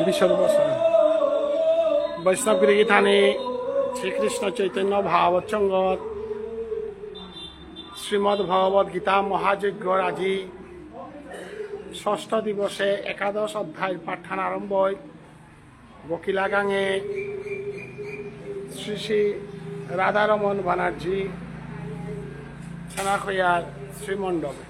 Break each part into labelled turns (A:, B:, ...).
A: বিশ্ববর্ষণ বৈষ্ণবগিরি গীতানে শ্রীকৃষ্ণ চৈতন্য ভাবৎসঙ্গত শ্রীমদ ভগবদ গীতা মহাযজ্ঞর আজি ষষ্ঠ দিবসে একাদশ অধ্যায় পাঠ্যান আরম্ভ বকিলাগাঙে Shri Shri Radharaman Banerjee ছানাখৈয়ার শ্রীমণ্ডপে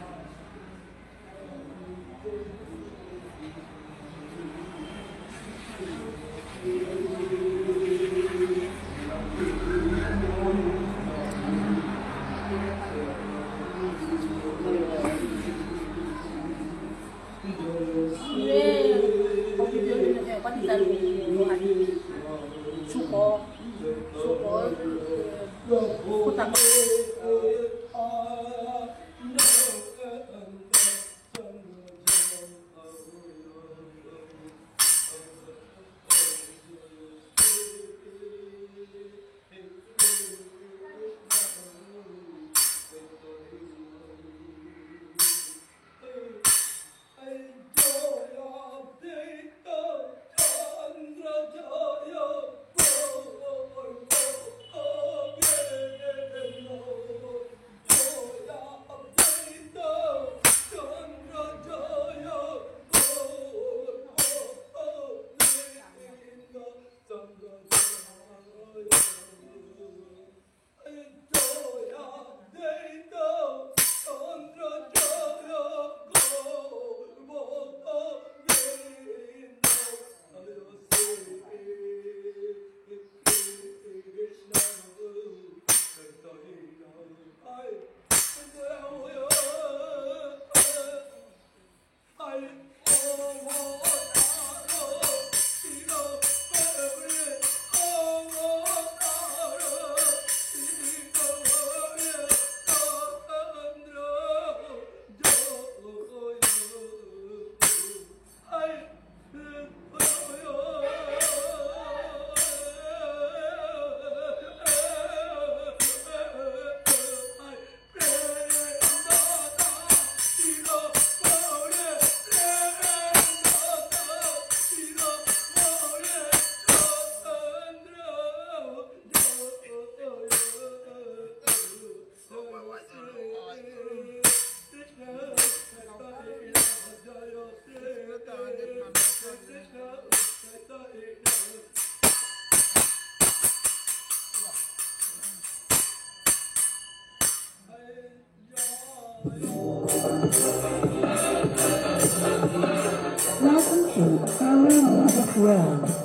B: Welcome to Power Music World.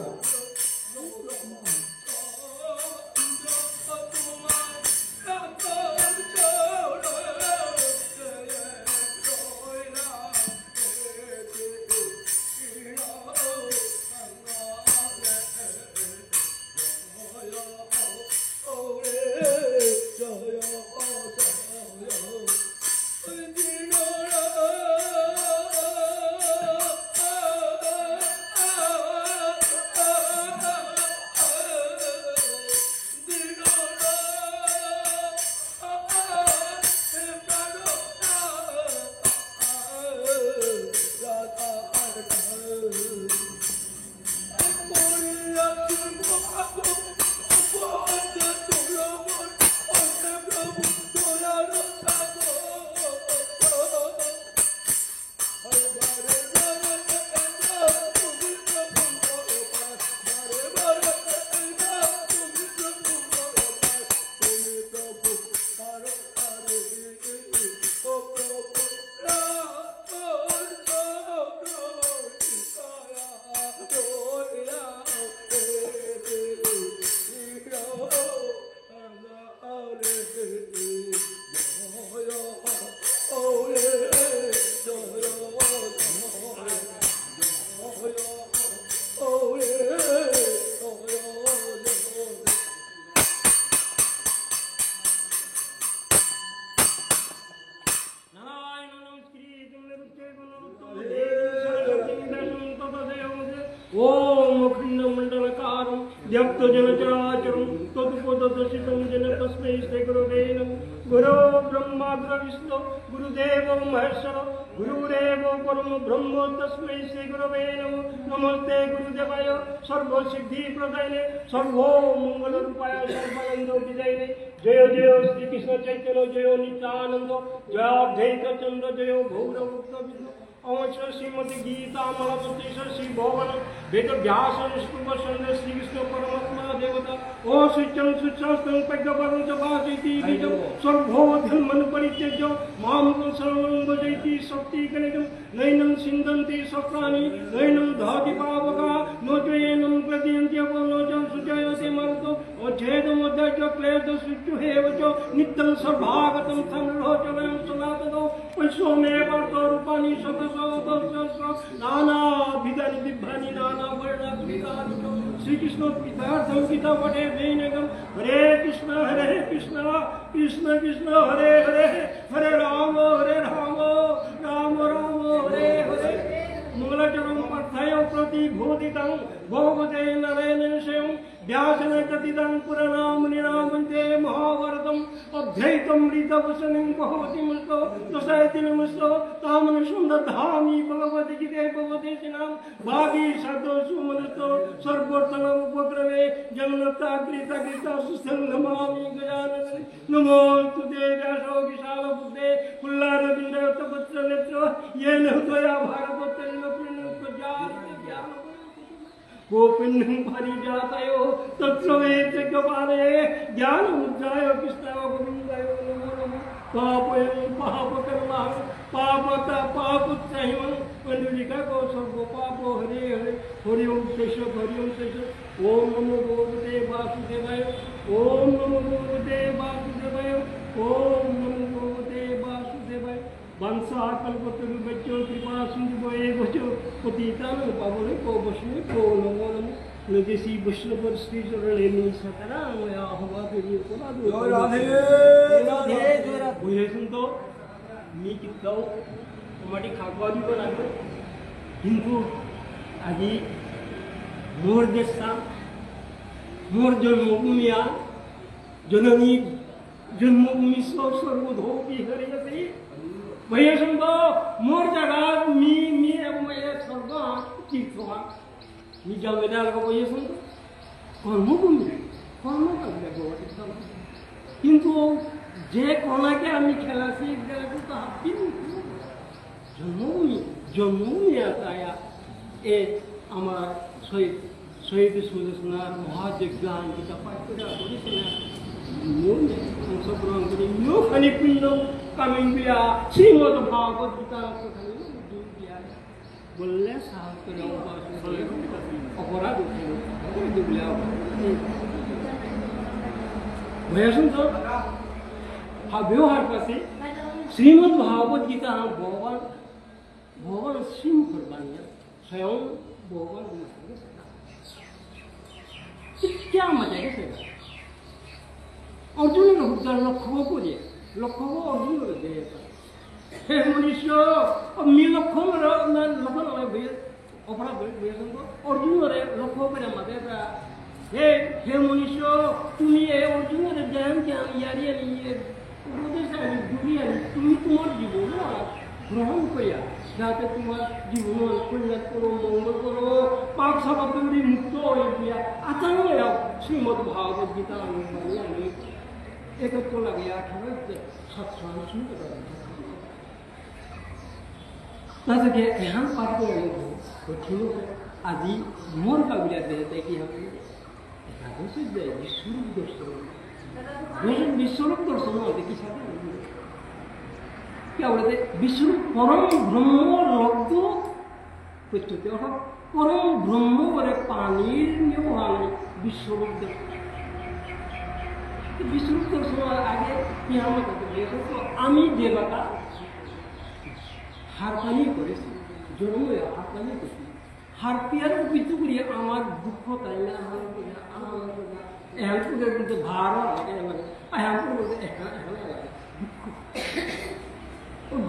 C: ओम अखंड मंडलकारं व्यक्त जन चराचरं तदुपदर्शितं जन तस्मै श्री गुरवे नमः। गुरो ब्रह्मा गुरु विष्णु गुरुदेव महेश्वर गुरुरेव परम ब्रह्म तस्मै श्री गुरवे नमः। नमस्ते गुरुदेवाय सर्वसिद्धि प्रदायिने सर्व मंगल रूपाय सर्वानंद विदायिने। जय जय श्री कृष्ण चैतन्य जय नित्यानंद जय अद्वैत चंद्र जय गौर भक्त विष्णु अवश्य श्रीमती गीता मलपतेश्वर श्री भगवान वेद व्यास विष्णुवसंद श्री कृष्ण परमात्मा देवता ओ सुचम सुचस्तम पद्मपदं च वासिति बीजं सर्वो धर्मं परित्यज्य मां सर्वं भजति शक्ति कलितं नैनं सिन्धन्ति शस्त्राणि नैनं दहति पावका नो चैनं प्रदीयन्ति अपो नो च सुजयते मरुतो अच्छेदमोद्धय क्लेश सुचुहेव च नित्यं सर्वागतं संरोचनं सनातनो पश्यो मे वर्तो रूपाणि नाना विधानि दिव्यानि नाना वर्णानि श्री कृष्ण गीतार्थं गीता पठे वैनगम हरे कृष्ण कृष्ण कृष्ण हरे हरे हरे राम राम राम हरे हरे मंगलचरण पार्थाय प्रतिभूतितं भगवते नारायणेन स्वयं व्यासेन कथितं पुराणामुनिनामन्ते महाभारतम् अद्वैतं ऋतवसनं भगवती मुस्तो दशयति नमस्तो तामनुषं दधामि भगवति गीते भगवते श्रीनाम भागी शब्दो सुमनस्तो सर्वोत्तमम् उपक्रमे जगन्नाथाग्रिता सुस्थं नमामि गजानन नमोस्तु ते व्यासो विशालबुद्धे कुल्लारविन्दतपत्रनेत्र येन त्वया भारतोत्तरेण पुण्यप्रजाते ज्ञान गोपिन्नं परिजातयो तत्सवेत कपाले ज्ञानमुद्राय कृष्णाय गोविन्दाय नमो नमः पापयं पापकर्मा पापता पापुत्सहिमं पंडुलिका को सर्व पापो हरे हरे हरि ओम केशव ओम नमो भगवते वासुदेवाय ओम नमो भगवते वासुदेवाय ओम नमो भगवते वासुदेवाय वंशा कल्पतरुभ्यो कृपा सिंधु एवचो पतितानं पावनेभ्यो वैष्णवेभ्यो नमो नमः नदेशी वैष्णव श्री चरणेनि सतरामया हवादेवी अपराधो राधे राधे बुझेছেন তো মি কিতাও আমাটি খাওয়া দিব লাগবে কিন্তু আজি মোর দেশা মোর জন্মভূমিয়া জননী জন্মভূমি সর্বধোপি হরে গেছে भैया सुनो मोर जगह मी मैं सर्व ठीक हुआ मी जमेदार को भैया सुनो कर्मभूमि कर्म किंतु जे कोना के आम्ही खेळासी गेलो तो हाती जन्मभूमि आता या ए আমার শহীদ সুরেশনার মহাযজ্ঞান যেটা পাঠ করে করেছিলেন অংশগ্রহণ করে খানি পুণ্য কামিয়া শ্রীমদ ভাগবত গীতা বললে সাহস করে অপরাধ भैया तो हा व्यवहार कैसे श्रीमद भागवत गीता हाँ भगवान सिंह फरमानिया स्वयं भगवान क्या मजा है सर अर्जुन लक्ष्य को दिए लक्ष्य को अर्जुन दिए हे मनुष्य मी लक्ष्य भैया अपराध भैया अर्जुन लक्ष्य पर मत हे मनुष्य तुम्हें अर्जुन ज्ञान क्या यारिया नहीं তুমি তোমার জীবন গ্রহণ করিয়া যাতে তোমার জীবন কল্যাণ করো মঙ্গল করো পাপ সাবাদি মুক্ত হয়ে দিয়া আচার্য শ্রীমদ ভাগবত গীতা আমি একত্র লাগিয়া ঠাকুর সৎসঙ্গ শুনতে পারি তাদেরকে এহান পাঠ করে কঠিন আজি মোর কাবিলা দেয় কি হবে একাদশী দেয় বিশ্বরূপ দর্শন विश्वरूप दर्शन देखी क्या बोलते विश्वरूप परम ब्रह्म लब्ध पृथ्वी अर्थात परम ब्रह्म बरे पानीर नियोहानी विश्वरूप दर्शन विश्वरूप दर्शन आगे यहाँ तो आमी देवता हारपानी करेছি জন্ম হারপানি করছি হারপিয়ার উপযুক্ত করিয়া আমার দুঃখ তাই না আমার এহানপুর বলতে ভাড়া লাগে এহানপুর বলতে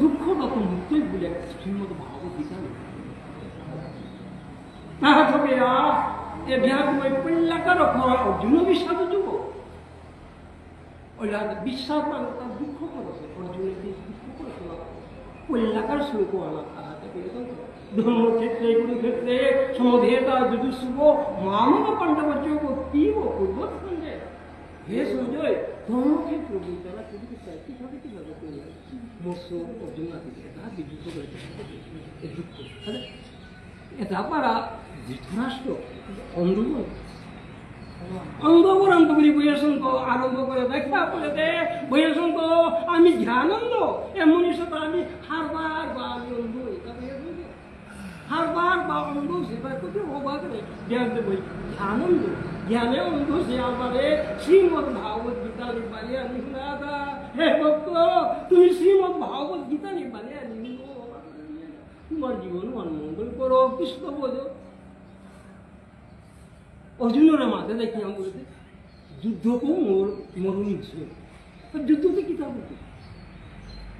C: দুঃখটা তো মুক্তই বলে শ্রীমদ ভাগবত গীতা তাহলে এ বিহার পুল্লাকার অর্জুন বিশ্বাস যুব ওইলা বিশ্বাস মানে তার দুঃখ করেছে অর্জুনের দুঃখ করেছে না কল্যাকার শুল্ক আনা তাহাতে ধর্মক্ষেত্রে কুরুক্ষেত্রে সমধেতা যুজুৎসুব মানব পাণ্ডবর্য তীব পূর্ব সঞ্জয় হে সঞ্জয় ধর্মক্ষেত্র তারা কুরুক্ষেত্রে কিভাবে করবে মৎস্য অর্জুন আদি তারা বিযুদ্ধ করেছে দুঃখ এটা পারা ধৃতরাষ্ট্র অন্ধ অন্ধকরান্ত করি বৈয়াসন্ত আরম্ভ করে দেখা বলে বৈয়াসন্ত আমি ধ্যানন্দ এমনই সাথে আমি হারবার বা আমি অন্ধ হারবার বা অন্ধ সেবা করতে অবাক জ্ঞানতে বই ধ্যানন্দ জ্ঞানে অন্ধ সে আমারে শ্রীমদ ভাগবত গীতা নিবারে আনি দাদা হে ভক্ত তুমি শ্রীমদ ভাগবত গীতা নিবারে আনি তোমার জীবন মঙ্গল করো কৃষ্ণ বোঝো অর্জুনের মাঝে দেখি আমি বলতে যুদ্ধকেও মরুনি ছিল যুদ্ধতে কি থাকবে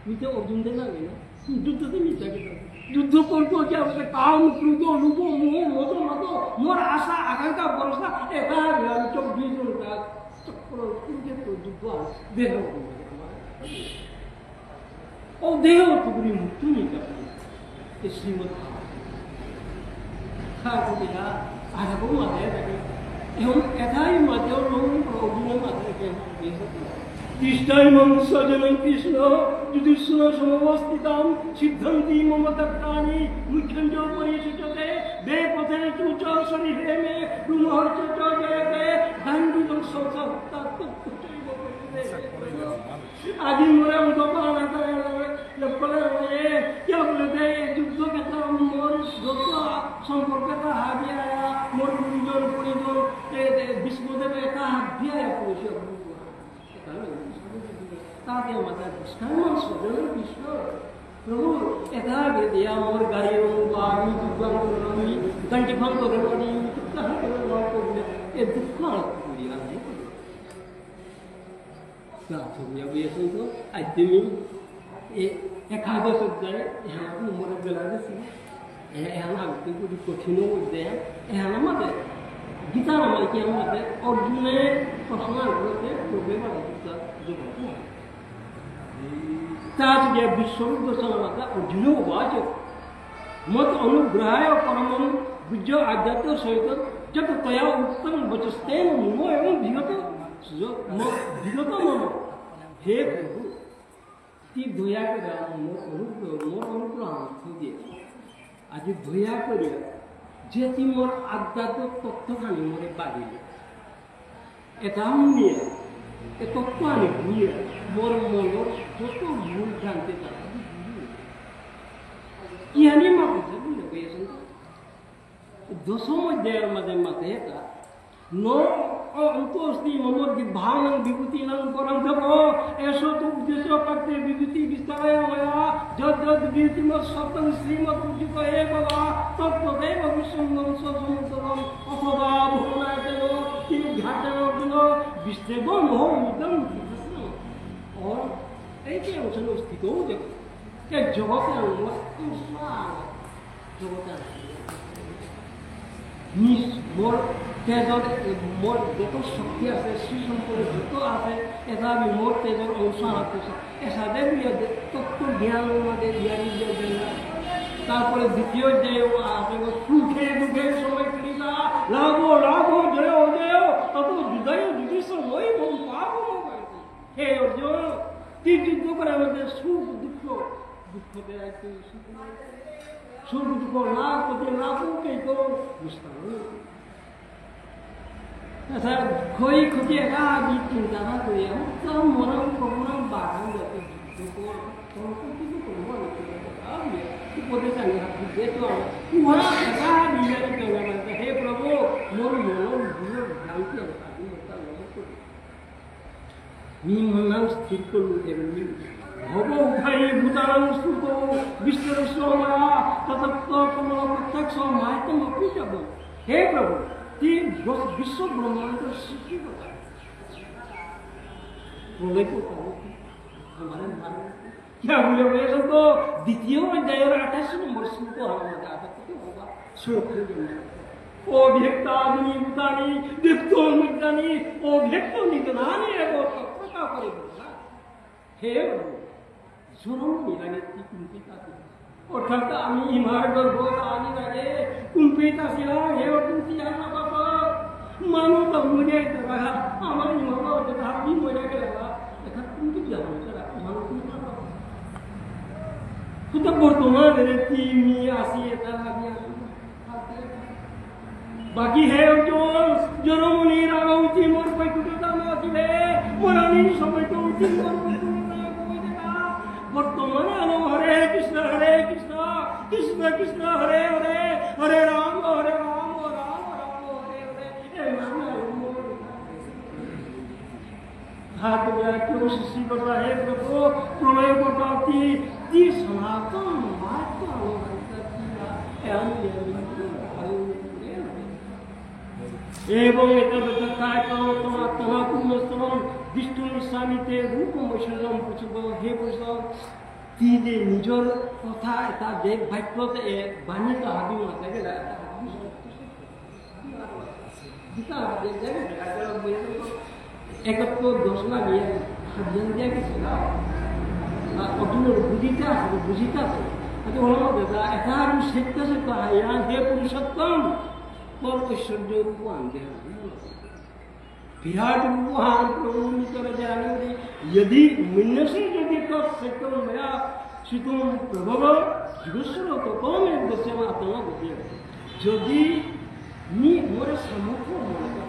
C: মিথ্যা অর্জুনদের লাগে না যুদ্ধতে মিথ্যা কি থাকবে যুদ্ধ করতে হচ্ছে আমাকে কাম ক্রুদ্ধ লুপ মোহ মত মত মোর আশা আকাঙ্ক্ষা ভরসা এটা আমি 24 ঘন্টা চক্র কুরুক্ষেত্র যুদ্ধ দেহ ও দেহ টুকুরি মুক্তি নিতে এই শ্রীমদ খাওয়া আরো মাথায় থাকে এবং এটাই মাঝেও অর্জুনের মাথায় কৃষ্ণাইমং সজনং কৃষ্ণ যুধিষ্ঠির সমবস্থিতাম সিদ্ধান্তি মমতপ্রাণী মুখ্যঞ্জ পরিসূচতে বে পথে চুচ শরীরে মে রুমহর্চ চ জয়তে দাণ্ডুজং আজি মোরে অন্ধকার क्या बोलते যুদ্ধ ক্ষেত্র মোর যত সম্পর্কটা হারিয়ে আয়া মোর গুরুজন পরিজন বিষ্ণুদেব এটা হারিয়ে আয়া পরিচয় তাকে আমাদের কৃষ্ণাইমং সজনং কৃষ্ণ প্রভু এটা দিয়া মোর গাড়ি বা আমি দুর্গাম করলাম গন্টি ভাঙ করলাম আমি তাহলে করলাম এ দুঃখ আর করিয়া নাই প্রার্থনা বলেছেন তো আজ তুমি একাদশ অধ্যায় এহানা নম্বর বেলা দিছি এহানা কিন্তু কঠিন অধ্যায় এহানা মাঝে গীতা নামাইকে আমাদের অর্জুনের প্রশ্ন করতে প্রবলেম আছে তাজ যে বিশ্বরূপ দর্শন মাতা অর্জুন উবাচ মত অনুগ্রহায় পরমম গুজ্জ আধ্যাত্ম সহিত যত তয়া উত্তম বচস্তেন মম এবং বিগত মম হে প্রভু ती दया कर मोर अनुग्रह দিয়ে আজি দয়া করে যে তি মোর আধ্যাত্মিক তত্ত্বখানি মোরে বাড়িলে এটা নিয়ে এ তত্ত্ব আনি ঘুরিয়ে মোর মনের যত ভুল ভ্রান্তি থাকে কি আনি মাপেছে বুঝলে পেয়েছেন দশম অধ্যায়ের মাঝে মাঝে এটা ন অন্তস্তি মমর বিভানং বিভূতিনাং পরন্তপ এসো তো উদ্দেশ্য করতে বিভূতি বিস্তারায় মায়া যদ যদ বিভূতিমৎ সপ্তম শ্রীমৎ উদ্যুত হে বাবা তত্ত্বদেব বিশ্বঙ্গম সমুদ্রম অথবা ভুবনায়তেন তিনি ঘাটেন অর্জুন বিষ্ণেবম হোম ইদম और এইটি অংশে স্থিত দেখো যে জগতে জগতে মোর তেজর মোর যত শক্তি আছে শ্রী সম্পদ যত আছে এটা আমি মোর তেজর অংশ আছে এসাদে তত্ত্ব জ্ঞান আমাদের জ্ঞানী তারপরে দ্বিতীয় যে আছে সুখে দুঃখে সময় ক্রিয়া লাভ লাভ জয় জয় তত হৃদয় যুধিষ্ঠ হই বহু পাপ হে অর্জুন তুই যুদ্ধ করে আমাদের সুখ দুঃখ দুঃখ দেয় সুখ দুঃখ লাভ করতে লাভ কে করো বুঝতাম ক্ষয় ক্ষতি একা আমি চিন্তাটা করি আমার মরম কখনো বাগান যাতে কিছু করবো পদে জানি হাতে তো উহা একা নিজের কেনা মানে হে প্রভু মোর মন ভুল ভ্রান্তি আমি ওটা লক্ষ্য করি মন স্থির করুন এমনি ভব উভয় ভূতাং স্থূত বিশ্বরস্য মায়া ততত্ব কমল প্রত্যক্ষ মায়তম অপিতব হে প্রভু तीन विश्व ब्रह्मांड सृष्टि होता है प्रलय को हमारे क्या बोले हुए सबको द्वितीय अध्याय 28 नंबर श्लोक को हमारे आता तो होगा श्लोक ओ व्यक्तानि भूतानि व्यक्तो मुद्दानि ओ व्यक्तो निगनानि एगो চিন্তা করে না হে জননী লাগে কি কুম্পিত আছে অর্থাৎ আমি ইমার গর্ভ আনি লাগে কুম্পিত আসিলাম হে কুম্পি না বাবা মানুষ তো মরে গেলা আমার ইমা বাবা আপনি মরে গেলা এখন কুম্পিত যাবো তারা মানুষ সুতরাং বর্তমানে তিনি আসি এটা বাকি হে অর্জুন জনমনির আগা উঠি মোর বৈকুণ্ঠতা আসিলে মরানির সময় তো উঠি মোর বর্তমানে আলো হরে কৃষ্ণ কৃষ্ণ কৃষ্ণ হরে হরে হরে রাম রাম রাম হরে হরে हाथ में क्यों सृष्टि करता है प्रभु प्रलय करती ती सनातन मार्ग एवं विष्णु स्वामीते रूप मैश्वर्यम पुछब हे पुछब ती जे निजर कथा এটা যে বাক্যতে বাণীত হাবি মাতে গেলা গীতা যে একত্র ঘোষণা দিয়ে হাবিয়ান দিয়ে গেছিল অর্জুনের বুঝিতে আছে আচ্ছা বলো দাদা এটা আমি সত্য হাইয়া হে পুরুষোত্তম তোর ঐশ্বর্য রূপ আনতে विराट रूपहान प्रभु कर जाने यदि मिन्नसे यदि तत्सत्यम मया श्रुतम प्रभव जुगस्वर तो कौन एक दस्य में आत्मा बोलिए यदि नी मोरे सामर्थ्य होगा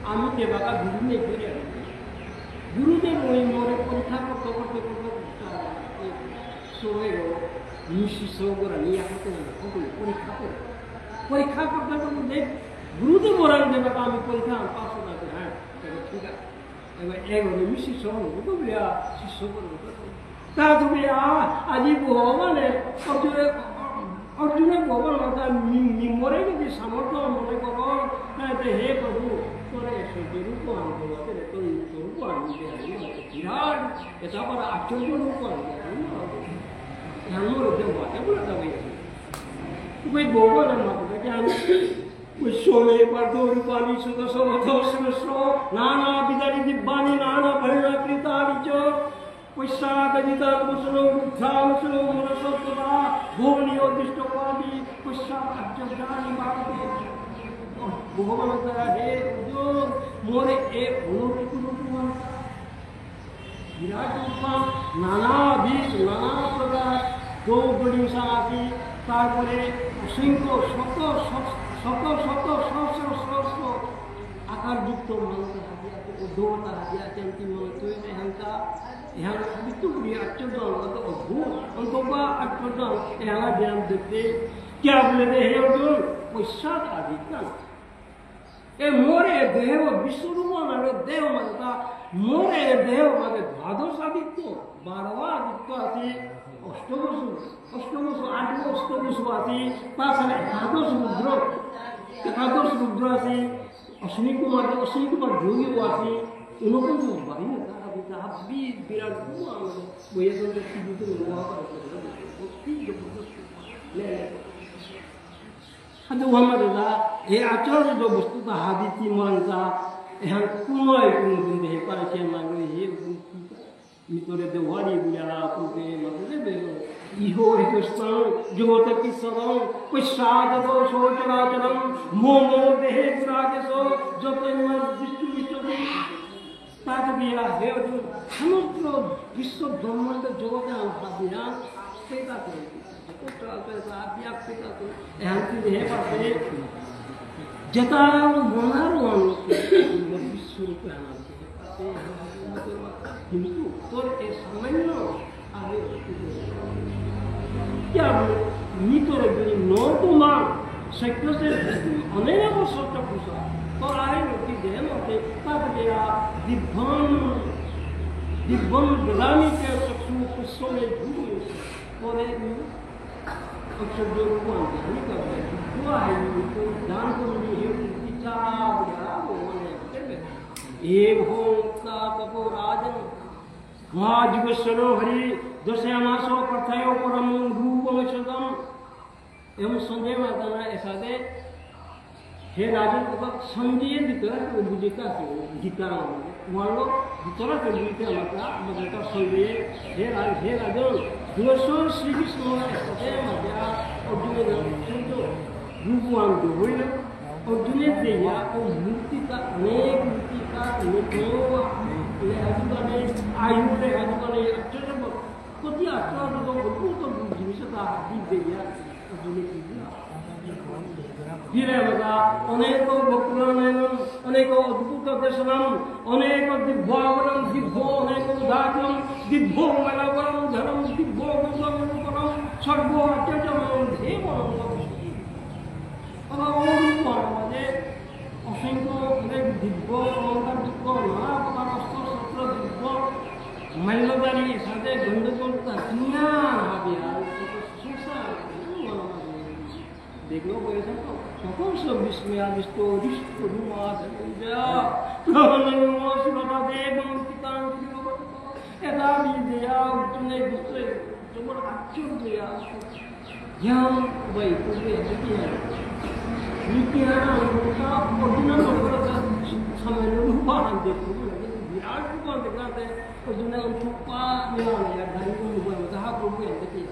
C: आमी देवा का गुरु ने करे गुरुदेव मोरे परीक्षा करते सोएगो निशी सोगरा निया होते परीक्षा करते गुरुदेव बोला देवा का आमी परीक्षा पास होना है ठीक है एवं एक और मिशी सोन वो बिया शिष्य को ता तो बिया आदि भगवान अर्जुन भगवान माता मोरे के सामर्थ्य मने करो ते हे प्रभु तोरे ऐश्वर्य रूप आनंद तेरे तो रूप आनंद दे विराट ऐसा पर आश्चर्य रूप आनंद हम लोग देवा क्या बोला था भाई कोई भगवान माता क्या विश्वमे पार्थो रूपाणि सुदशो नाना विदानि दिव्यानि नाना परिणाकृतानि च पश्चादजिता कुशलो बुद्धानुशलो मनसोत्तमा भुवनियो दृष्टोपादि पश्चादज्ञानि मापते भगवान कहा हे जो मोरे एक अलौकिक रूप विराट रूप नाना बीज नाना प्रकार दो बड़ी साथी तारपरे असंख्य শত সহস্র আকার যুক্ত মানুষের হাতে আছে উদ্ধবতা হাতে আছে অন্তি মানুষ এখানটা এখানে মৃত্যু করি আশ্চর্য অদ্ভুত অন্তবা আশ্চর্য এখানে জ্ঞান দেখতে কে বলে রে হে অর্জুন পশ্চাৎ আদিত্যান এ মোরে দেহ বিশ্বরূপ মানে দেহ মানে মোরে দেহ মানে দ্বাদশ আদিত্য 12 আদিত্য আছে অষ্টমসু 8 অষ্টমসু আছে তাছাড়া একাদশ রুদ্র আছে অশ্বিনী কুমার যোগী আছে উনপঞ্চ বাড়ি না তারা বিরাট বইয়ে চলতে টিভিতে हे आचार्य जो वस्तु का हादिती मानता यहाँ कोनो दिन दे पारे से मांगे हे मितरे देवारी बुला पुके मतलब दे इहो हितस्थान जगत की सरम पश्चाद दो सोचराचरम मोमो देहे गुरागेसो जो प्रेम विष्णु ताक दिया हे अर्जुन समस्त विश्व ब्रह्मांड जगत हादिया सेता करे जता मनार विश्वरूप किंतु তোর এই সামান্য আগে क्या নিতর নর্দমা সেক্টরে অনেক বছর পুষা তো আই নতি দেন ওতে তাকে দিব্যন বেলানি কে চক্ষু পুষ্পে ধুয়ে পরে अक्षर रूप ध्यान कर हुआ है तो ध्यान को ये का तपो राजन महाजुगेश्वरो हरि दशयामासो प्रथयो परम रूपमशदम एवं संजय माता ऐसा दे हे राजन को संजय दिखा बुझिका Gita Wallo bicara kemudian maka mereka sendiri heran dosa Sri Krishna saja maka Arjuna itu rubuhan doa Arjuna dia murti ka अनेक le ajudane ayude ajudane acaba koti acaba do buto jinis ta di dia Arjuna Direva, Oneko Bokuranam, Oneko Dukuta Desanam, Oneko Dibhavanam, Dibho, Oneko Dhatam, Dibho Malavam, Dharam, Dibho Gusamanam, Sargo Achajanam, Devanam. Amade, Osinko, Dibho, Onka Dibho, Mahaparasto, Dibho, Maladari, Sade, Gundakol, Tasina, Habia, Susa, देखो कैसा तो कौन सा विस्मया विस्तो रिष्ट रुमा संजा नमो शिवता देव मुक्तिकां दिलो एदा विद्या तुमने दूसरे तुम्हारा अच्छी दिया यहाँ भाई तुझे ऐसी है विज्ञान उनका ओरिजिनल होगा समय रूपा हम देखो विराट रूपा देखना है ओरिजिनल रूपा यहाँ यार धारी को रूपा मतलब प्रभु ऐसे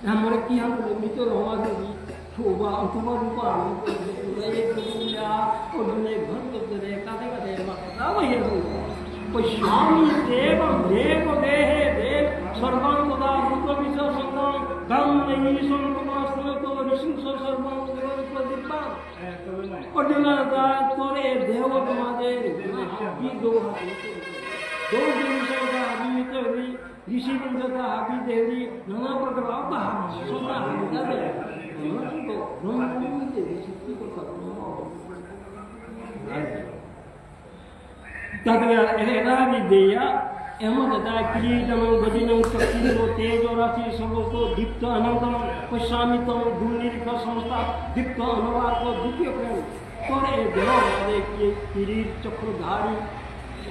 C: हमारे की हम मित्र हमारे भी शोभा अथवा रूपा ये प्रभुया और दुनिया घर तो तेरे काते माता वही है पश्यामि देव देह सर्वं तदा रूप विचार संगम गम नहीं संगमास्त्र तो ऋषि सर्वं प्रदीपा और दुनिया का तोरे देव तुम्हारे ये दो दिवसों का अभिमित हुई ऋषि वृंद का अभी देवी नाना प्रकार का सोना है तदरा विद्या एवं तथा किरीटम भजनम शक्तिनो तेजो राशि सर्वतो दीप्त अनंतम पश्यामितम दुर्निरीख संस्था दीप्त अनुवाद को द्वितीय प्रेम और ए देवादे की किरीट चक्रधारी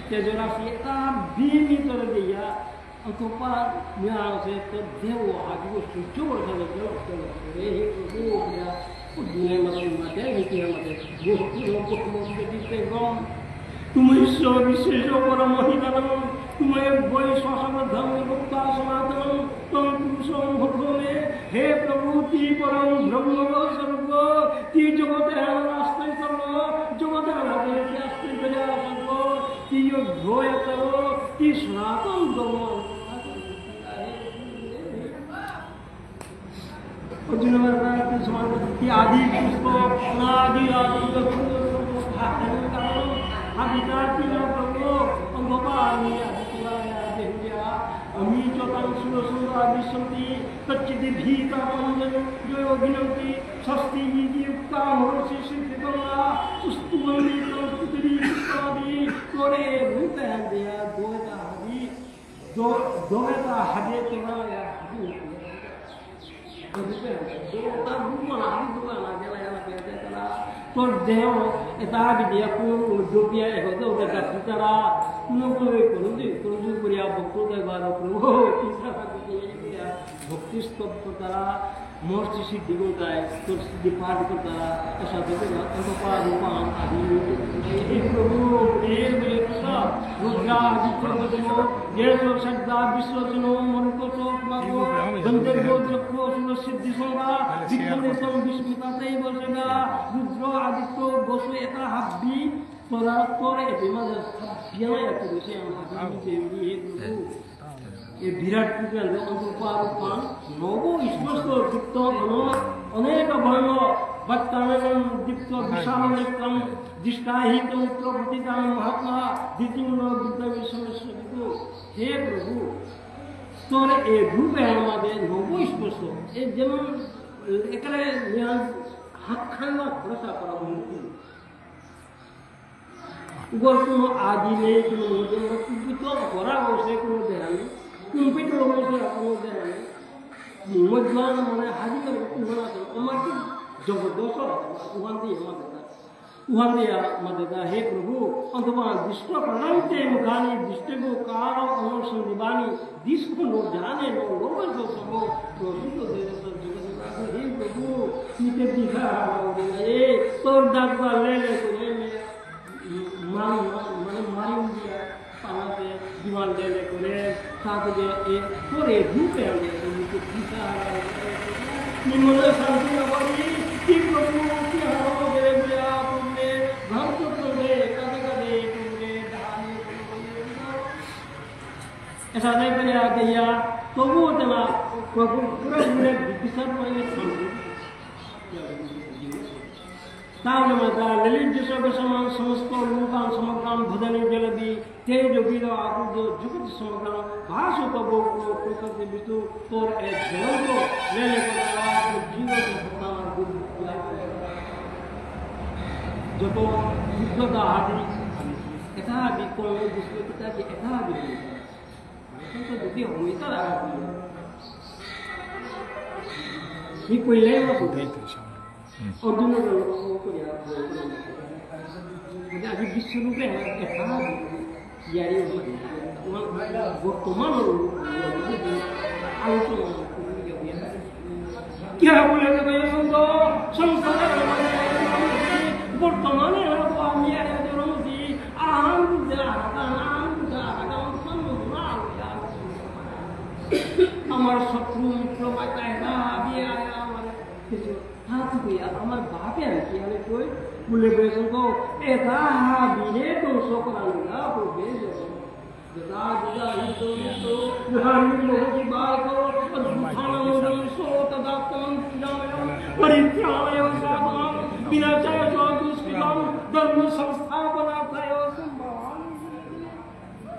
C: तेजो राशि का बीमी कर दिया अथवा यहाँ से तो देव आदि को सूचो बढ़ा देते हैं रे वो क्या दुनिया में मत है कि हम वो लोग को दिखते गम तुम ईश्वर विशेष परम महिमानम तुम्हें वही शासन धर्म मुक्ता सनातनम तुम पुरुषों भक्तों में हे प्रभु ती परम ब्रह्म सर्व ती जगत है रास्ते करो जगत है रास्ते बजा करो ती यो भोय करो ती सनातन धर्म अर्जुन वर्णन समान की आदि पुष्प अनादि आदि आदिकार्ति प्रभु अंगोपानी आदित्याया देव्या अमीचतां सुरसुरा विशन्ति तच्चिदि भीता पंजन जो विनन्ति षष्ठी युक्ता महर्षि सिद्धिकमला सुस्तुवन्ति संस्कृति इत्यादि तोरे भूतहंदया दोवेता हजे तोराया तो देव इतना भी दिया को जो भी है होता है उसका पितारा उनको एक करूँगी पुरिया भक्तों के बारे में प्रभु तीसरा का कुछ ये किया भक्ति स्तोत्र करता मोर्च सिद्धि करता है तो सिद्धि पाठ करता है ऐसा देखो अंत पार रूपान आदि एक प्रभु एक बेटा रुद्रा आदि प्रभु ये सब शब्दा विश्वजनो मनुष्य तो प्रभु बंदे को जप्पो सुनो सिद्धि संगा विज्ञाने सम विस्मिता ते बसेगा रुद्र आदि तो बसो एता हब्बी तोरा तोरे बिमल बिया या तो से हम हब्बी देवी एक प्रभु ये विराट रूप में अंतपार रूपान नवो स्पष्ट दीप्त अनेक वर्ण वक्तानम दीप्त विशाल नेत्रम दिष्टाहितम प्रभुतिदान महात्मा दितिंग विद्या विश्वस्वतो हे प्रभु तोरे ए रूप है हमारे नवो स्पष्ट ये जेमन एकरे ज्ञान हाखाना भरोसा करा मूर्ति उगर कोनो आदि नहीं कोनो मुझे तो करा हो से कोनो ध्यान कुंपित लोगों से अपनों दे रहे मजवान मने हाजी कर उहना तो उमर की जबरदस्त उहंदी या मददा हे प्रभु अंतमा दिष्ट प्रणंते मुखानी दिष्टगो कार अनुसन दिवानी दिष्ट नो जाने नो लोगों को सबो प्रोसित दे सब जगत हे प्रभु नीचे दिखा ए तोर दाग ले ले तो ले मान मारी তাহলে এ করে রূপে আমি নিম্ন শান্তি নগরী কি প্রভু কি হারো গেলে বুয়া পুণ্যে ভক্ত করে কাঁদে কাঁদে পুণ্যে ধানি ऐसा नहीं करे आ गया तो वो जना प्रभु पूरा पूरे विचार में शांति तावले माता ललित जैसा के समान समस्त लोकान समग्राम भजन जलदी तेज जोगिलो आकुदो जुगत समग्राम भाषो तबो प्रकृति बितु तोर ए जल को लेने को जीवन को भगवान गुरु जो तो युद्ध का हाजिरी यथा भी कोई दूसरे पिता की यथा भी तो बुद्धि होई तो रहा ये कोई ले वो अर्जुन को यार मुझे अभी विश्व रूप है ऐसा यारी वर्तमान क्या बोले तो भाई सुनो संसार वर्तमान है वो हम यार जो रोजी आम जा हमारे शत्रु मित्र बताएगा अभी आया हमारे हाथ गया हमारे बाप है कि हमें कोई बोले बेसों को ऐसा बिने तो सोकरांगा वो बेसो जदा जदा ही तो धार्मिक लोगों की बात को खाना लोगों सो तदा कौन जाए परित्राय साधन बिना चाहे जो दुष्कृतम धर्म संस्था बनाता है संभाल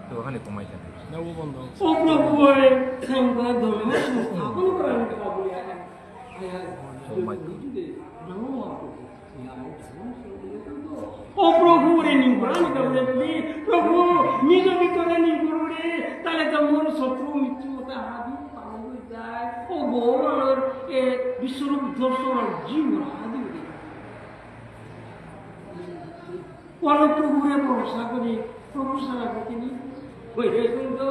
D: तो ওখানে কমাইছেন না ও বন্ধ
C: ओ प्रभु है संघा धर्म संस्थापन कराने का बोला है आया ओ प्रभु रे निम्रान करने ली प्रभु निज ভিতরে নিগুরু রে তাহলে তো মোর শত্রু মৃত্যু মতে হাবি পালন হই যায় ও ভগবানের এ বিশ্বরূপ দর্শন জীব হাবি কোন প্রভু রে ভরসা করি প্রভু সারা গতি ওই রে কিন্তু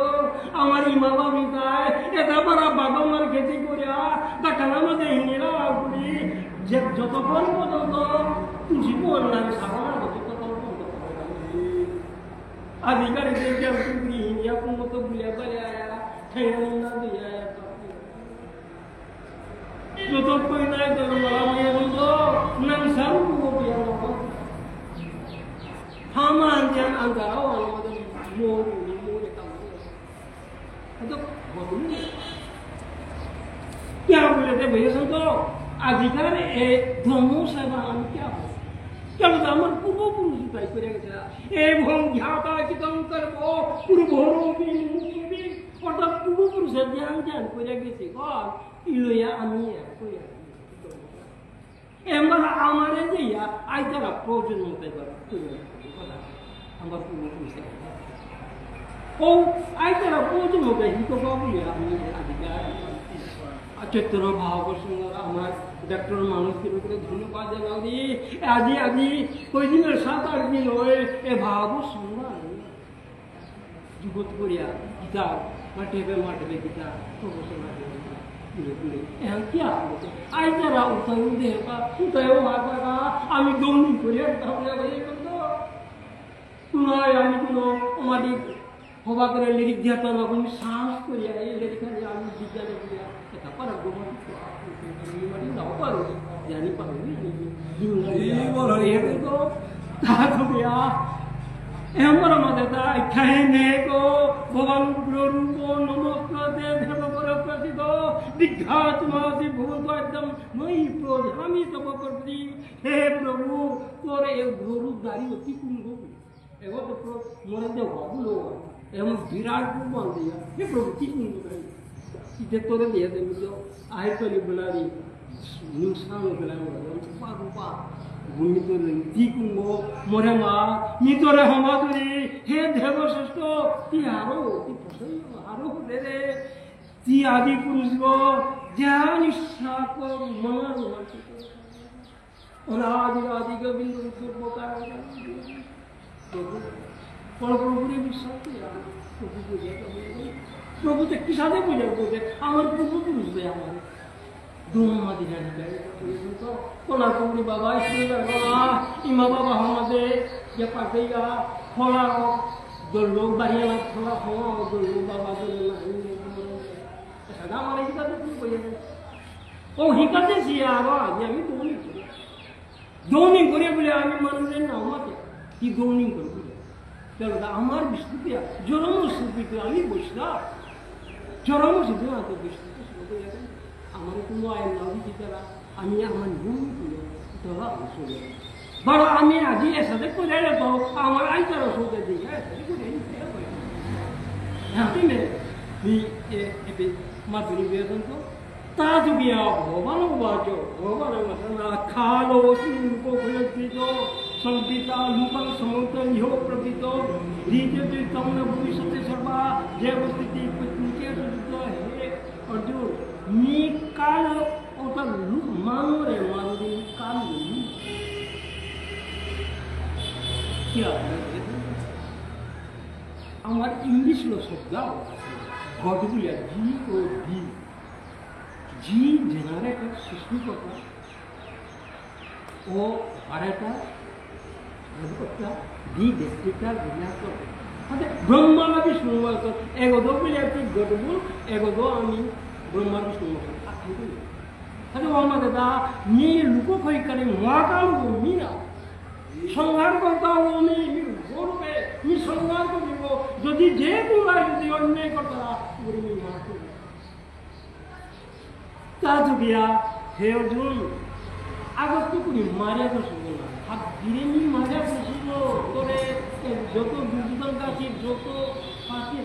C: আমার ইমা বাবা তাই এটা বড় বাগমার খেতে করিয়া গাটার মধ্যে হিনেরা করি যে যতক্ষণ পর্যন্ত জীবন নাম সাধনা করতে ততক্ষণ अधिकारी देखिए पूरी हिंदिया को मत बुलिया करे आया ठहरने ना दिया आया जो तो कोई ना तो वाला मैं बोलो नंग सारू को बिया ना हम अंजान अंगारा वाला मतलब मोर का तो बोलूं क्या बोले थे भैया सुन तो अधिकार ए धर्मो सेवा हम क्या क्या बता मन पूर्व पुरुष ताई करेगा एवं ध्याता चितम करबो पूर्वरो भी मुक्ति অর্থাৎ পূর্বপুরুষের জ্ঞান জ্ঞান করে গেছি কর ইলোয়া আমি কই এমন আমারে দিয়া আইতারা প্রয়োজন মতে করে আমার পূর্বপুরুষের ও আইতারা প্রয়োজন মতে হিত বাবু আমি अधिकार चैतन्य भाव सुंदर আমার डॉक्टर মানুষকে উপরে ধন্যবাদ জানাই আজি আজি কই দিনের 7-8 দিন হয়ে এ ভাব সুন্দর যুগত করিয়া গীতা মাঠে গীতা প্রবচন পুরে এখন কি আছে আই তারা উত্তর দেবা উদয় মাতা আমি দৌনি করিয়া তাহলে ভাই বন্ধ নয় আমি কোনো আমাদের হবা করে লিরিক দিয়া তো আমি সাহস করিয়া এই লিরিক আমি বিজ্ঞানে করিয়া এটা পারা গোমন ini tahu baru jadi pakai ini boleh itu tak ya emang mana dah ikhane ko bhavan guru ko namaskarte dhama parapasido dighat masi bhut ekdam mai proj hami sab parti he prabhu tore ek guru dari oti kungo ego to pro more de babulo emang virat ko bol diya he prabhu ki kungo ite tore diya de mujo ahitoli bulari नुकसान होगा रुपा रुपा भूमि तो ती कुंगो मोरे मा मितोरे हमादुरी हे देव श्रेष्ठ ती हारो ती प्रसन्न हारो दे रे ती आदि पुरुष गो ज्ञान इच्छा को मनर अनादि गोविंद रूप बोकार प्रभु रे विश्वास किया प्रभु पूजा प्रभु ते किसाने पूजा करते আমার প্রভু পুরুষ দে আমার दोनों दिखाने चाहिए तो कोना कोनी बाबा इसलिए बाबा इमा बाबा हमारे ये पाटेगा खोला দললোক বাহিয়া না খোলা হওয়া দললোক বাবা দল না সাদা মানে হিকাতে তুমি কইয়া ও হিকাতে সিয়া আবার আমি দৌনি করে বলে আমি মানুষের নাম আছে কি দৌনি করবো চলো আমার বিস্তুতি জরম স্থিতি আমি বসলাম জরম স্থিতি না তো বিস্তুতি আমার কোনো আইন নাও দিতারা আমি আমার নিয়ম করে তোরা চলে বড় আমি আজি এসাথে করে তো আমার আইতার সঙ্গে দিই হ্যাঁ তুমি এতে মাধুরী বেতন তো তা তুমি ভগবান বাচো ভগবান না খালো সিংহ ফলকৃত সংবিতা লুকং সমন্ত ইহ প্রকৃত দ্বিতীয় তমন ভবিষ্যতে সর্বা যে অবস্থিতি নিচে সুযুক্ত হে অর্জুন মি কাল ওটা মানো রে মানবী কাল আমার ইংলিশలో শব্দ গডগুলি জি ও ডি জি জেনারেটর সৃষ্টিকর্তা ও অপারেটর ডি ডিস্ট্রিক্টর বিনাশক আচ্ছা ব্রহ্মা বিষ্ণু এগোদো বলে একটি গডবুল এগোদো আমি ব্রহ্মা বিষ্ণু আচ্ছা আমাদের দা নি লুক কইকারে মহাকাল মিনা সংহার করতে হবে আমি করবে আমি সংহার করিব যদি যে তোমরা যদি অন্যায় করতে তা যুগিয়া হে অর্জুন আগত করি মারিয়া বসিব না আর ধীরে নি মারিয়া বসিব তোরে যত দুর্যোধন কাছে যত পাশে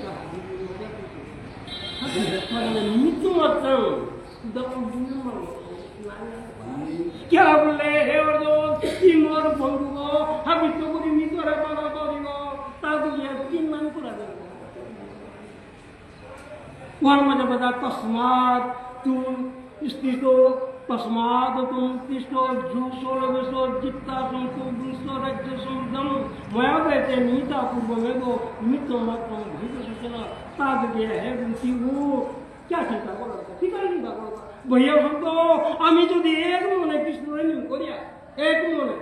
C: মৃত্যু মাত্র क्या बोले हे अर्जुन की मोर बंधु को हाबी तो करी मितरे पाना करिनो ता दुनिया तीन मान करा दे वर मजा बता तस्मात तुम स्थितो तस्मात तुम तिष्ठो जुसोल विसो जित्ता संतो दुसो राज्य संदम मया बेते नीता पूर्वमेगो मितो मात्र भीत सूचना ता दुनिया है बुद्धि वो क्या चिंता करो ठीक है चिंता करो भैया सुनतो আমি যদি এক মনে কৃষ্ণের নাম করিয়া এক মনে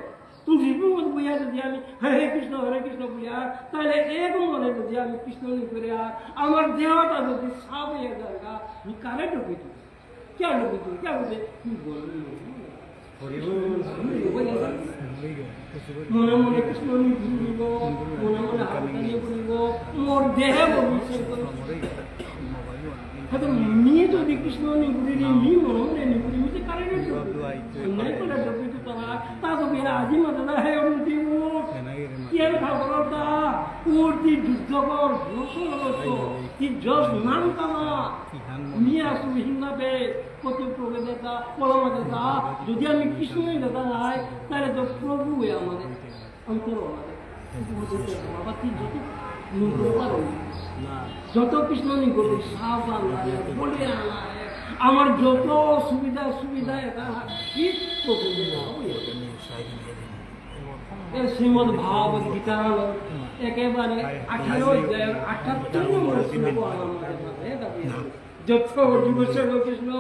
C: তুলসী প্রমোদ বইয়া যদি আমি হরে কৃষ্ণ বইয়া তাহলে এক মনে যদি আমি কৃষ্ণ নাম করিয়া আমার দেহটা যদি সাপ হয়ে যায় আমি কারে ঢুকি তুই কে ঢুকি তুই কে বলছে তুই বলবি মনে মনে কৃষ্ণ নাম ঘুরিব মনে মনে হাত নিয়ে ঘুরিব মোর দেহে বলছে হয়তো মেয়ে যদি কৃষ্ণ নিগুড়ি নি মনে নিগুড়ি মিতে কারণে নাই করে ডবি তো তা তো বেরা আজি মত না হে উন্তি ও কি আর খবরটা উর্তি যুদ্ধ কর রসলতো কি জস নাম কামা মিয়া সুহিনাবে কত প্রবেদতা পরমদতা যদি আমি কৃষ্ণই দাদা নাই তাহলে তো প্রভু আমাদের অন্তর আমাদের বাবা কি যত যত কৃষ্ণ নিগড়ি সাবধান বলে আমার যত সুবিধা এটা শ্রীমদ ভাগবত গীতা একেবারে 78 নম্বর শ্লোক যত্র জীবসেন কৃষ্ণ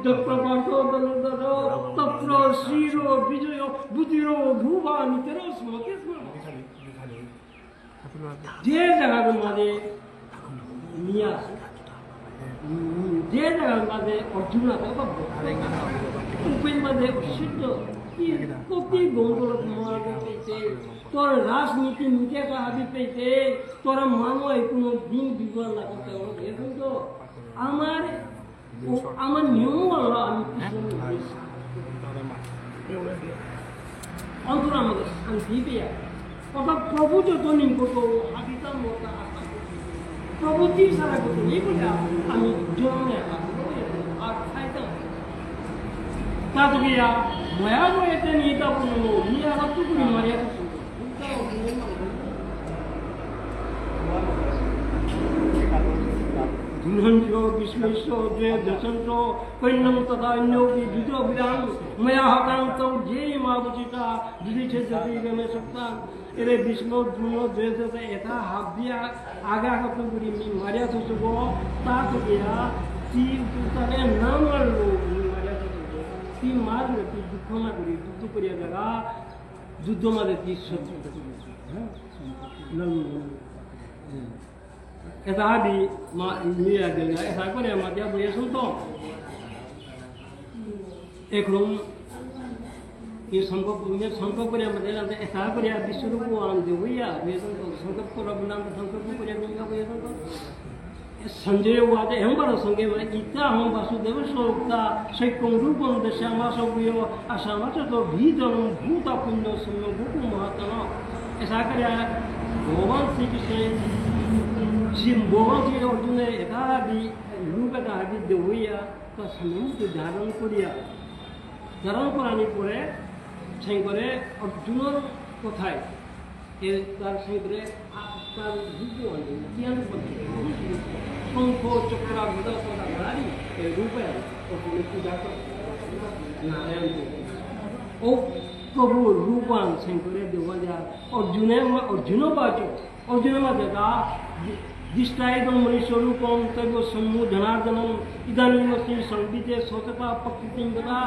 C: যত্র পার্থ দলদর তত্র শ্রীর বিজয় বুদ্ধির ভুবা নিতের স্মৃতি যে জায়গার মাঝে নিয়ে আসে যে জায়গার মাঝে অর্জুন আছে উপেন মাঝে সিদ্ধ প্রতি গৌর পেয়েছে তোর রাজনীতি নিচে হাবি পেয়েছে তোরা মানুষ কোনো দিন বিবরণ না করতে এখন তো আমার নিয়ম হলো আমি অন্তর আমাদের শান্তি পেয়ে অর্থাৎ প্রভু যত নিম করতো হাবিতা মতা প্রভুতি সারা করতো এই বলে আমি জন্মে আর খাইতাম তা তুমি ময়া বয়েতে নিতা পুনো নিয়ে আবার তো করি মারিয়া দুর্হংস বিস্মৃশ যে দশন্ত কৈন্যম তথা অন্যপি দ্বিজ বিরাম ময়া হকান্ত যে মাদচিতা যুধিছে যদি গমে সপ্তাহ এরে বিষ্ণু দ্রুণ দ্বেষতে এটা হাত দিয়া আগা হাত করি মারিয়া থসব তা দিয়া তীর তারে না মারলো মারিয়া থসব তি মারলে তুই দুঃখ না করি যুদ্ধ করিয়া জায়গা যুদ্ধ মারে তীর শত্রু এটা আদি মা নিয়ে গেল এটা করে আমাদের বইয়ে শুনতো এখন ये संकल्प করে আমাদের এটা করে বিশ্বরূপ আনন্দ হইয়া সংকল্প করা বললাম সংকল্প করে নিয়ে বইয়ে শুনতো संजय वाद एवं संगे इतना हम वासुदेव स्वरूपता शैकं रूपं दशामा सौयो आसामा तो भीतरं भूता पुण्य सम्य भूत महात्मा ऐसा करे भगवान श्री कृष्ण भगवान श्री अर्जुन एकादि रूप एकादि देवया तो समूह धारण करिया धारण करानी परे सेंकरे अर्जुनर कथाय ए तार सेंकरे तार रूप आने ज्ञान शंख चक्रा गदा सदा धारी रूप है और पूजा कर नारायण को ओ प्रभु रूपान शंकरे देवाजा अर्जुन बाचो अर्जुन माता दिष्टायदं मनुष्य रूपं तैव सम्मु जनार्दनम इदानीमस्ति संविते सतता प्रकृतिं गदा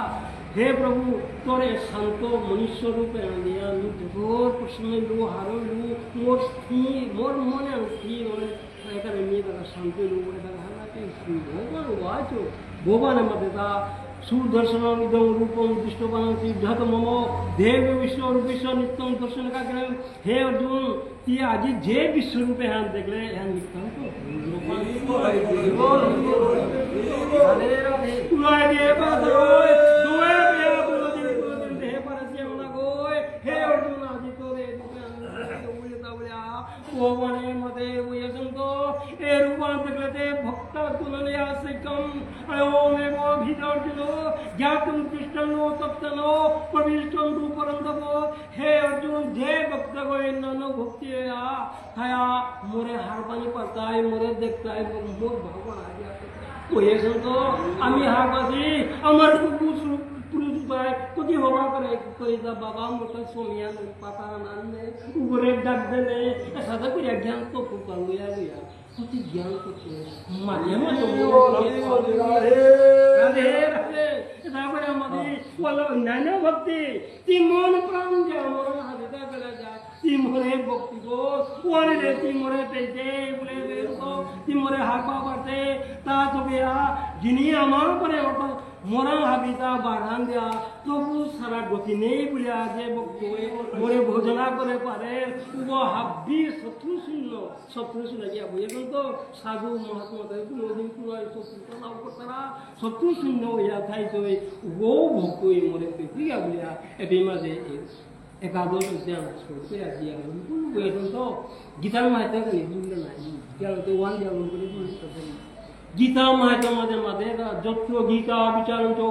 C: हे प्रभु तोरे शांत मनुष्य रूपे दिया जोर प्रश्न लो हारो लो मोर स्थिर मोर मने स्थिर मोर एकारे मी दादा शांति लो एकारे हालाके भगवान वाचो भगवान मतेता सुदर्शनम इदं रूपं दृष्टवान् सिद्धात मम देव विश्वरूपेश नित्यं दर्शन काग्रह हे अर्जुन ती आज जे विश्वरूपे हान देखले ह्या नित्यं तो राधे राधे तुलाय देव दोय दोय प्रिया बोलदिन देह परस्य मना गोय हे अर्जुन आज तोरे भगवाने मते वयसंतो ए रूपान देखले भक्त तुलने आसिकम अयोमेव भीतर्जुनो ज्ञातुं कृष्णनो तप्तनो प्रविष्टं रूपरंदवो हे अर्जुन जे भक्त गोय ननो भक्ति आ थाया मोरे हारबानी पताय मोरे देखताय मोर भगवान आ गया वयसंतो आमी हारबासी अमर पुरुष पुरुषबाय कति हवा करे बाबा मोटा सोमिया पापा नाने उगरे डाक देले सादा करिया ज्ञान तो पुकार लिया कति ज्ञान करते माध्यम तो राधे राधे रावण मदे वाला नाना भक्ति ती मन प्राण जा मोर हादिता बेला जा ती मोरे भक्ति को वारे रे ती मोरे पेजे बोले बेरो ती मोरे हापा करते ता तो बेया जिनी आमा परे ओटो मोरा हाबिता बाढ़ान दिया तबु सारा गति नहीं बुलिया जे भक्ति मोरे भोजना करे पारे वो हाबी शत्रु शून्य गया बुझे तो साधु महात्मा थे तो मोदी पूरा शत्रु नाव करता शत्रु शून्य हो या था तो वो भक्ति मोरे पे दिया बुलिया एबी माजे एकादश ज्ञान छोड़ते आ दिया बुझे तो गीता में आता है नहीं नहीं क्या तो वन दिया उनको नहीं गीता माध्यमादे मदेगा जत्रो गीता विचारं च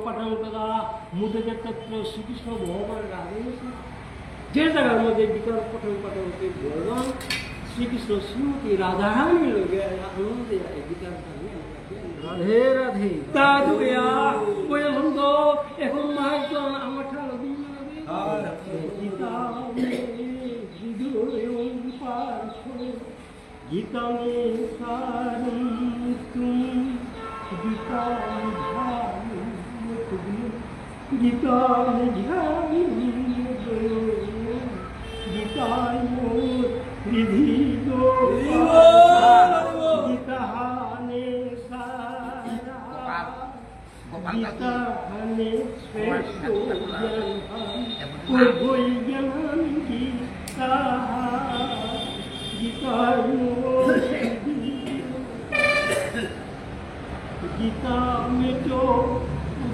C: पठनं तदा मुदते तत्र श्रीकृष्ण भगवान राधे जे जगह मध्ये गीता पठन होते भगवान श्रीकृष्ण श्रीमती राधा रानी लोग आनंद गीता राधे राधे तादुया कोई सुनो এখন মাহাত্ম আমার ঠালো দিন गीता गीता में सारं तुम गीता गीता गीता रिधि दो गीता ने सारा गीता ने श्रेष्ठ ज्ञान कोई ज्ञान गीता गीता में जो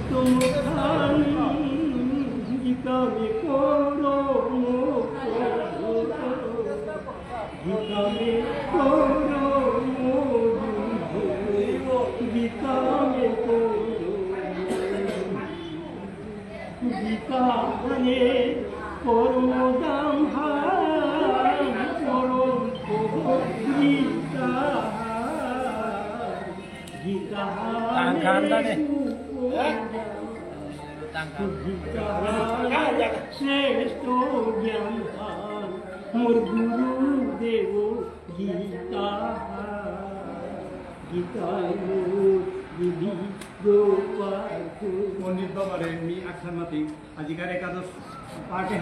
C: तुम खान गीता में करो गीता में करो गीता में करो गीता ने करो दाम गीता श्रेष्ठ ज्ञान मोर गुरुदेव गीता गीता पंडित बाबारे मी आख्यानाती आजिकार एकादश पाठ है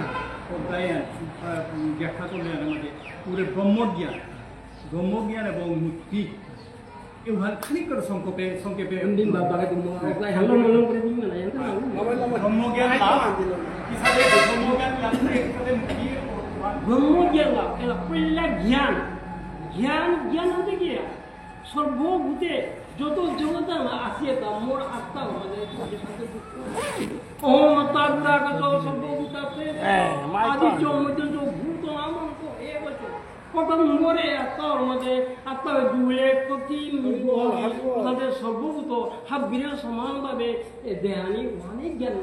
C: अध्याय व्याख्या चलने पुरे ब्रह्मज्ञान
E: ব্রহ্মজ্ঞান এবং মুক্তি এবার খানিকটা সংক্ষেপে
C: Ending bapak itu mau apply halo belum berarti mana yang tahu.
E: ব্রহ্মজ্ঞান লাভ হিসাবে ব্রহ্মজ্ঞান লাভ করে মুক্তি
C: ব্রহ্মজ্ঞান লাভ এটা পড়লা জ্ঞান জ্ঞান জ্ঞান হতে কি সর্বভূতে যত জগৎ আছে তা মোর আত্মা মানে ওম তাদ্রাগত সর্বভূতাতে আদি জন্মত ভূত আমন্ত এ বছর প্রথম মোরে আত্মার মধ্যে আত্মার জুড়ে প্রতি তাদের সর্বভূত হাবিরের সমানভাবে দেহানি অনেক জ্ঞান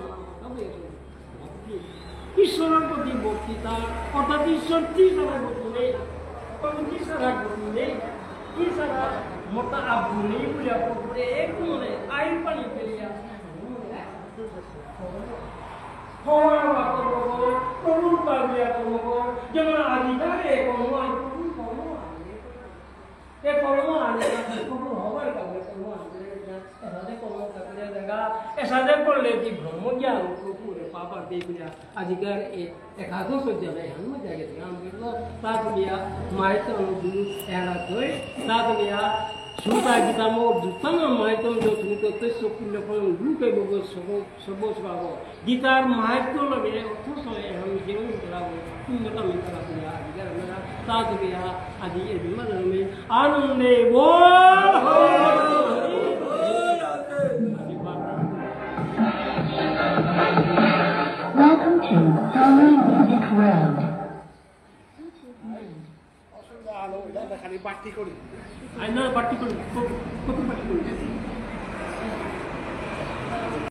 C: ঈশ্বরের প্রতি বক্তৃতা অর্থাৎ ঈশ্বর কি ছাড়া গতি নেই কি ছাড়া গতি নেই কি ছাড়া মোটা আব্বু নেই বলে আপনার এক মনে আইন পানি ফেলিয়া প্রভুর পাবিয়া করব যেমন আদিকারে কর্ম এ কর্ম আনে প্রভু হবার কাছে কর্ম আনে এসাদে কর্ম কাছে দেখা এসাদে করলে কি ব্রহ্মজ্ঞান প্রভুরে পাপা দেবিয়া আদিকার একাদশ অধ্যায় হানুমান জায়গা থেকে আমরা তাত লিয়া মাইতন গুরু এরা কই তাত লিয়া সুতা গীতাম দুতান মাইতম যথনিত তস্য পুণ্যফল রূপে বগ সর্বস্বাব গীতার মাহাত্ম লগে অর্থ এখন জীবন করাব পুণ্যতম করাব আদিকার আমরা তাত লিয়া আদি এ বিমানমে আনন্দে
B: Welcome to Solo Music Road.
A: অসুবিধা হলো এটা খালি বাড়তি করি
C: আইনা পার্টি করি কত পার্টি করি